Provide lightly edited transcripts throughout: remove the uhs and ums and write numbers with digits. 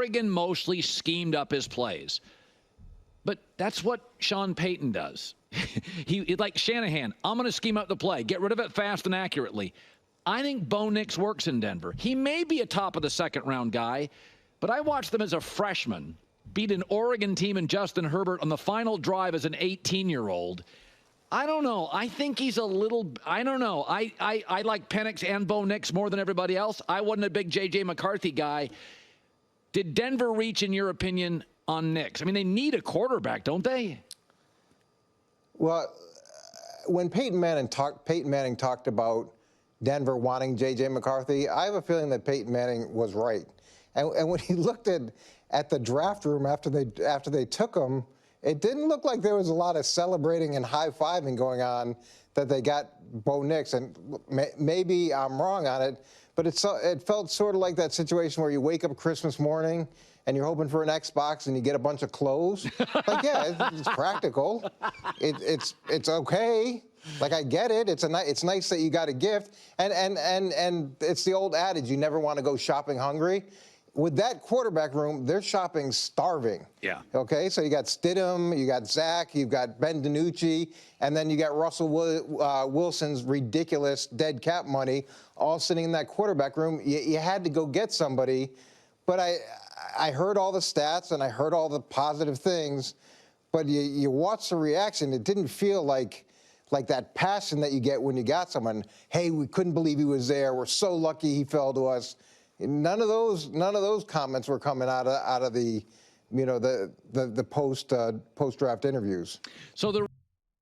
Oregon mostly schemed up his plays. But that's what Sean Payton does. He like Shanahan, I'm going to scheme up the play, get rid of it fast and accurately. I think Bo Nix works in Denver. He may be a top of the second round guy, but I watched them as a freshman beat an Oregon team and Justin Herbert on the final drive as an 18-year-old. I don't know. I think he's a little, I don't know. I like Penix and Bo Nix more than everybody else. I wasn't a big JJ McCarthy guy. Did Denver reach, in your opinion, on Nix? I mean, they need a quarterback, don't they? Well, when Peyton Manning talked about Denver wanting JJ McCarthy, I have a feeling that Peyton Manning was right. And when he looked at the draft room after they took him, it didn't look like there was a lot of celebrating and high-fiving going on that they got Bo Nix. And maybe I'm wrong on it, but it felt sort of like that situation where you wake up Christmas morning and you're hoping for an Xbox and you get a bunch of clothes. Like, yeah, it's practical. It's okay. Like, I get it. It's nice that you got a gift. And it's the old adage, you never want to go shopping hungry. With that quarterback room, they're shopping starving. Yeah. Okay, so you got Stidham, you got Zach, you've got Ben DiNucci, and then you got Russell Wilson's ridiculous dead cap money all sitting in that quarterback room. You had to go get somebody. But I heard all the stats and I heard all the positive things, but you watch the reaction. It didn't feel like that passion that you get when you got someone. Hey, we couldn't believe he was there. We're so lucky he fell to us. None of those comments were coming out of the, the post draft interviews.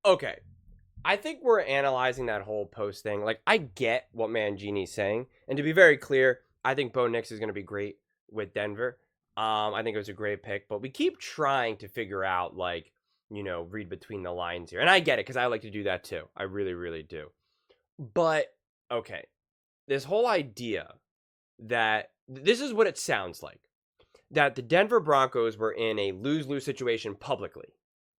Okay, I think we're analyzing that whole post thing. Like, I get what Mangini's saying, and to be very clear, I think Bo Nix is going to be great with Denver. I think it was a great pick, but we keep trying to figure out, like, read between the lines here, and I get it because I like to do that too. I really, really do. But okay, this whole idea that this is what it sounds like, that the Denver Broncos were in a lose-lose situation publicly,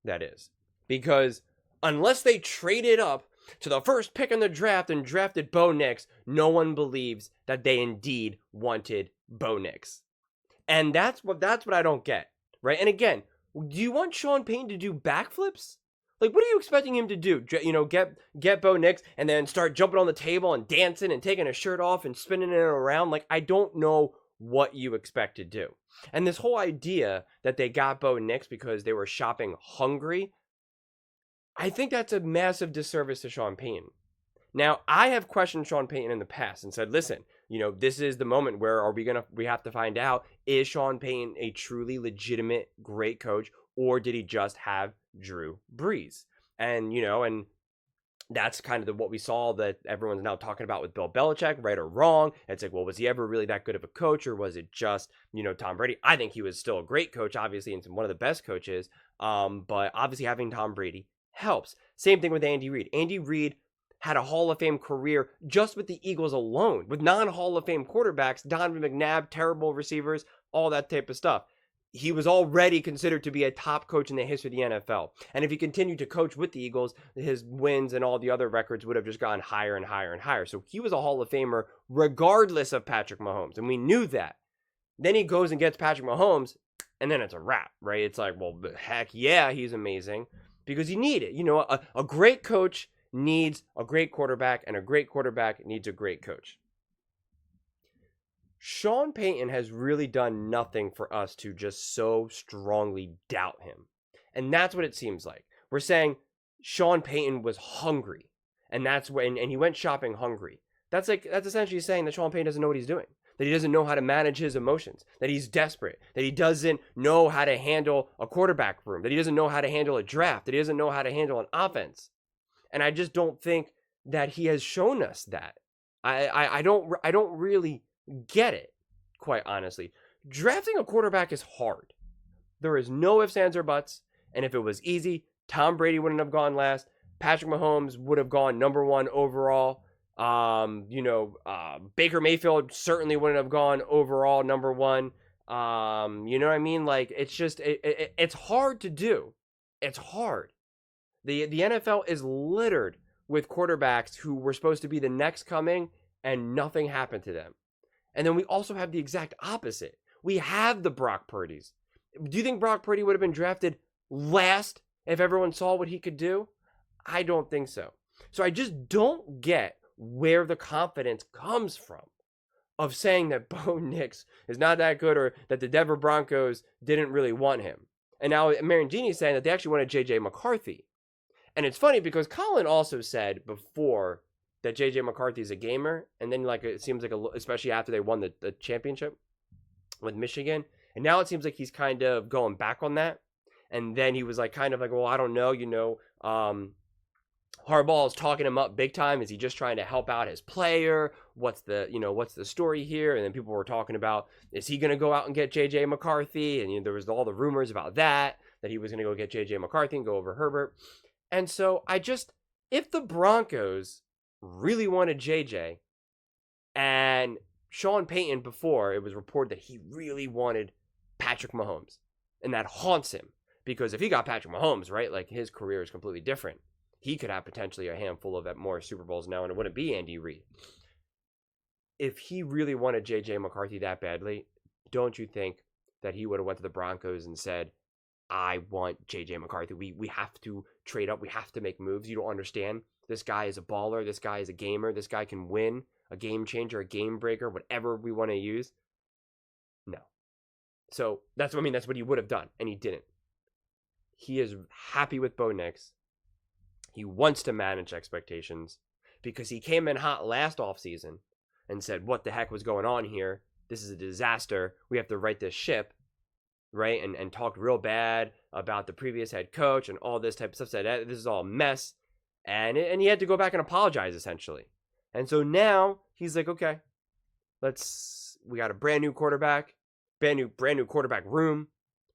that is, because unless they traded up to the first pick in the draft and drafted Bo Nix, no one believes that they indeed wanted Bo Nix. And that's what I don't get, right? And again, do you want Sean Payton to do backflips? Like, what are you expecting him to do? Get Bo Nix and then start jumping on the table and dancing and taking his shirt off and spinning it around? Like, I don't know what you expect to do. And this whole idea that they got Bo Nix because they were shopping hungry, I think that's a massive disservice to Sean Payton. Now, I have questioned Sean Payton in the past and said, listen, this is the moment where we have to find out, is Sean Payton a truly legitimate great coach, or did he just have Drew Brees? And, and that's kind of what we saw that everyone's now talking about with Bill Belichick, right or wrong. It's like, well, was he ever really that good of a coach, or was it just, Tom Brady? I think he was still a great coach, obviously, and one of the best coaches. But obviously having Tom Brady helps. Same thing with Andy Reid. Andy Reid had a Hall of Fame career just with the Eagles alone, with non-Hall of Fame quarterbacks, Donovan McNabb, terrible receivers, all that type of stuff. He was already considered to be a top coach in the history of the NFL. And if he continued to coach with the Eagles, his wins and all the other records would have just gone higher and higher and higher. So he was a Hall of Famer regardless of Patrick Mahomes. And we knew that. Then he goes and gets Patrick Mahomes, and then it's a wrap, right? It's like, well, heck yeah, he's amazing. Because you need it. A great coach needs a great quarterback, and a great quarterback needs a great coach. Sean Payton has really done nothing for us to just so strongly doubt him. And that's what it seems like. We're saying Sean Payton was hungry, and he went shopping hungry. That's essentially saying that Sean Payton doesn't know what he's doing, that he doesn't know how to manage his emotions, that he's desperate, that he doesn't know how to handle a quarterback room, that he doesn't know how to handle a draft, that he doesn't know how to handle an offense. And I just don't think that he has shown us that. I don't really get it, quite honestly. Drafting a quarterback is hard. There is no ifs, ands, or buts. And if it was easy, Tom Brady wouldn't have gone last. Patrick Mahomes would have gone number 1 overall. Baker Mayfield certainly wouldn't have gone overall number 1. You know what I mean? Like, it's just, it's hard to do. It's hard. The NFL is littered with quarterbacks who were supposed to be the next coming, and nothing happened to them. And then we also have the exact opposite. We have the Brock Purdy's. Do you think Brock Purdy would have been drafted last if everyone saw what he could do? I don't think so. So I just don't get where the confidence comes from of saying that Bo Nix is not that good or that the Denver Broncos didn't really want him. And now Marangini's saying that they actually wanted JJ McCarthy. And it's funny because Colin also said before that JJ McCarthy is a gamer. And then like it seems like, especially after they won the championship with Michigan. And now it seems like he's kind of going back on that. And then he was like, kind of like, well, I don't know, Harbaugh is talking him up big time. Is he just trying to help out his player? What's the story here? And then people were talking about, is he going to go out and get JJ McCarthy? And there was all the rumors about that he was going to go get JJ McCarthy and go over Herbert. And so if the Broncos really wanted JJ, and Sean Payton before, it was reported that he really wanted Patrick Mahomes, and that haunts him because if he got Patrick Mahomes, right, like his career is completely different. He could have potentially a handful of more Super Bowls now, and it wouldn't be Andy Reid. If he really wanted J.J. McCarthy that badly, don't you think that he would have went to the Broncos and said, I want J.J. McCarthy. We have to trade up. We have to make moves. You don't understand. This guy is a baller. This guy is a gamer. This guy can win, a game changer, a game breaker, whatever we want to use. No. So that's what he would have done, and he didn't. He is happy with Bo Nix. He wants to manage expectations because he came in hot last offseason and said, what the heck was going on here? This is a disaster. We have to right this ship, right? And talked real bad about the previous head coach and all this type of stuff. Said, this is all a mess. And he had to go back and apologize, essentially. And so now he's like, okay, we got a brand new quarterback, brand new quarterback room.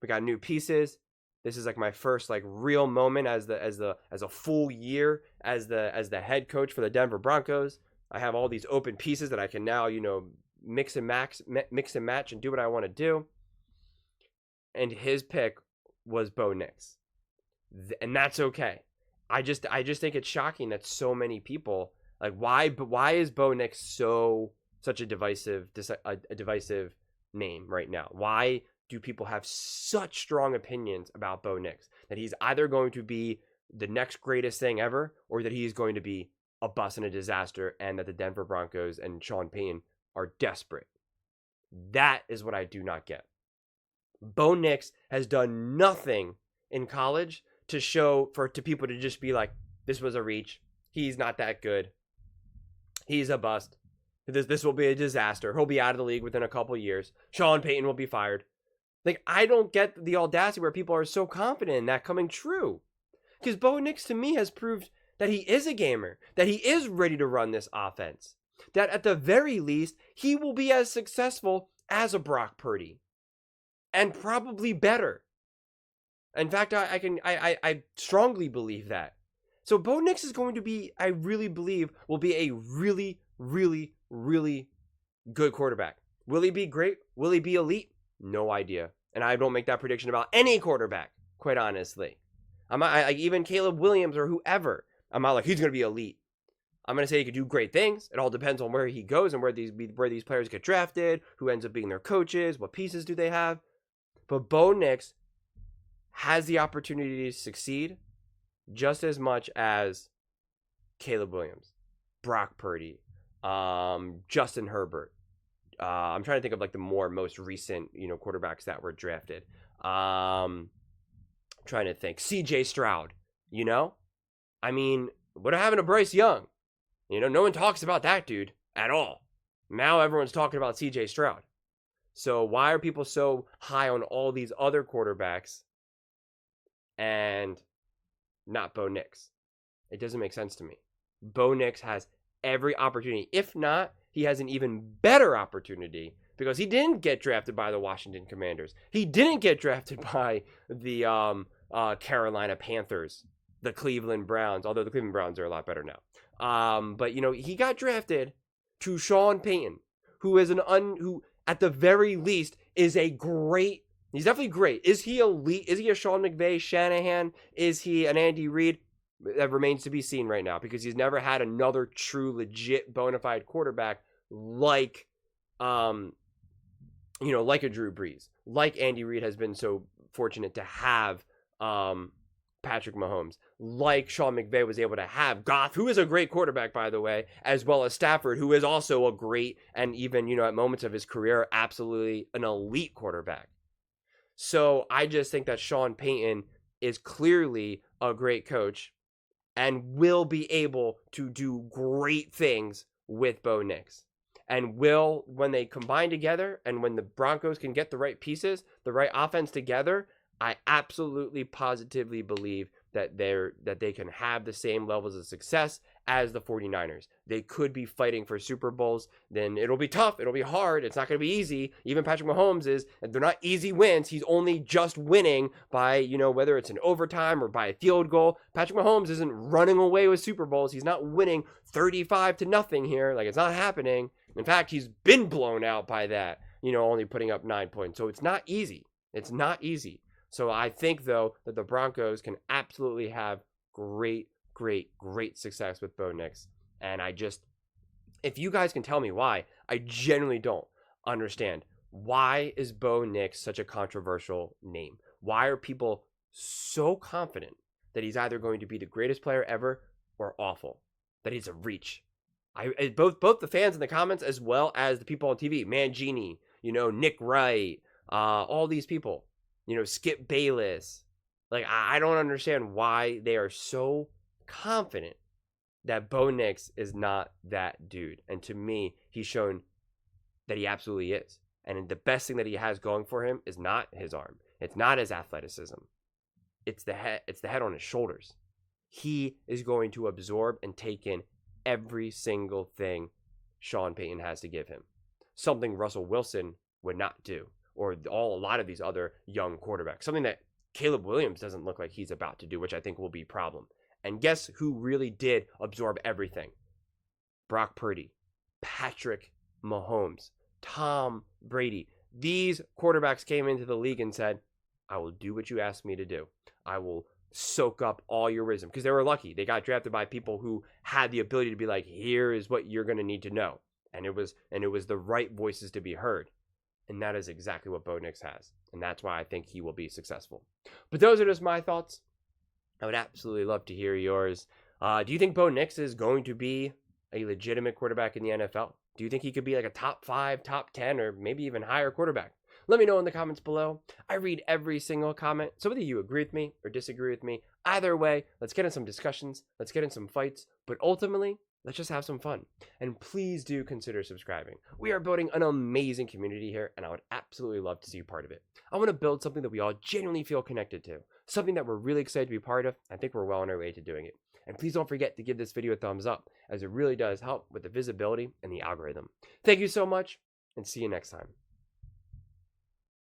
We got new pieces. This is like my first like real moment as a full year as the head coach for the Denver Broncos. I have all these open pieces that I can now, mix and match and do what I want to do. And his pick was Bo Nix. And that's okay. I just think it's shocking that so many people like why is Bo Nix such a divisive name right now? Why do people have such strong opinions about Bo Nix? That he's either going to be the next greatest thing ever or that he's going to be a bust and a disaster and that the Denver Broncos and Sean Payton are desperate. That is what I do not get. Bo Nix has done nothing in college to people to just be like, this was a reach. He's not that good. He's a bust. This will be a disaster. He'll be out of the league within a couple years. Sean Payton will be fired. Like, I don't get the audacity where people are so confident in that coming true. Because Bo Nix, to me, has proved that he is a gamer, that he is ready to run this offense, that at the very least, he will be as successful as a Brock Purdy, and probably better. In fact, I strongly believe that. So Bo Nix is going to be, I really believe, will be a really, really, really good quarterback. Will he be great? Will he be elite? No idea. And I don't make that prediction about any quarterback, quite honestly. I'm not, like even Caleb Williams or whoever. I'm not like he's going to be elite. I'm going to say he could do great things. It all depends on where he goes and where these players get drafted, who ends up being their coaches, what pieces do they have. But Bo Nix has the opportunity to succeed just as much as Caleb Williams, Brock Purdy, Justin Herbert. I'm trying to think of like the most recent, quarterbacks that were drafted. Trying to think. CJ Stroud, I mean, what happened to Bryce Young? No one talks about that dude at all. Now everyone's talking about CJ Stroud. So why are people so high on all these other quarterbacks and not Bo Nix? It doesn't make sense to me. Bo Nix has every opportunity. If not, he has an even better opportunity because he didn't get drafted by the Washington Commanders. He didn't get drafted by the Carolina Panthers, the Cleveland Browns, although the Cleveland Browns are a lot better now. But he got drafted to Sean Payton, who is who at the very least is a great. He's definitely great. Is he elite? Is he a Sean McVay, Shanahan? Is he an Andy Reid? That remains to be seen right now because he's never had another true, legit, bona fide quarterback like like a Drew Brees, like Andy Reid has been so fortunate to have Patrick Mahomes, like Sean McVay was able to have Goff, who is a great quarterback, by the way, as well as Stafford, who is also a great, and even, at moments of his career, absolutely an elite quarterback. So I just think that Sean Payton is clearly a great coach and will be able to do great things with Bo Nix. And will, when they combine together and when the Broncos can get the right pieces, the right offense together, I absolutely positively believe that they can have the same levels of success as the 49ers. They could be fighting for Super Bowls. Then it'll be tough. It'll be hard. It's not going to be easy. Even Patrick Mahomes they're not easy wins. He's only just winning by, whether it's an overtime or by a field goal. Patrick Mahomes isn't running away with Super Bowls. He's not winning 35-0 here. Like, it's not happening. In fact, he's been blown out by that, only putting up 9 points. So it's not easy. It's not easy. So I think, though, that the Broncos can absolutely have great success with Bo Nix. And if you guys can tell me why, I genuinely don't understand. Why is Bo Nix such a controversial name? Why are people so confident that he's either going to be the greatest player ever or awful? That he's a reach? Both the fans in the comments as well as the people on TV, Mangini, Nick Wright, all these people, Skip Bayless. Like, I don't understand why they are so confident that Bo Nix is not that dude. And to me, he's shown that he absolutely is. And the best thing that he has going for him is not his arm. It's not his athleticism. It's the head. It's the head on his shoulders. He is going to absorb and take in every single thing Sean Payton has to give him. Something Russell Wilson would not do, or a lot of these other young quarterbacks. Something that Caleb Williams doesn't look like he's about to do, which I think will be a problem. And guess who really did absorb everything? Brock Purdy, Patrick Mahomes, Tom Brady. These quarterbacks came into the league and said, I will do what you ask me to do. I will soak up all your wisdom. Because they were lucky. They got drafted by people who had the ability to be like, here is what you're going to need to know. And it was the right voices to be heard. And that is exactly what Bo Nix has. And that's why I think he will be successful. But those are just my thoughts. I would absolutely love to hear yours. Do you think Bo Nix is going to be a legitimate quarterback in the NFL? Do you think he could be like a top 5, top 10, or maybe even higher quarterback? Let me know in the comments below. I read every single comment. So whether you agree with me or disagree with me, either way, let's get in some discussions. Let's get in some fights. But ultimately, let's just have some fun. And please do consider subscribing. We are building an amazing community here, and I would absolutely love to see you part of it. I want to build something that we all genuinely feel connected to. Something that we're really excited to be part of. I think we're well on our way to doing it. And please don't forget to give this video a thumbs up, as it really does help with the visibility and the algorithm. Thank you so much, and see you next time.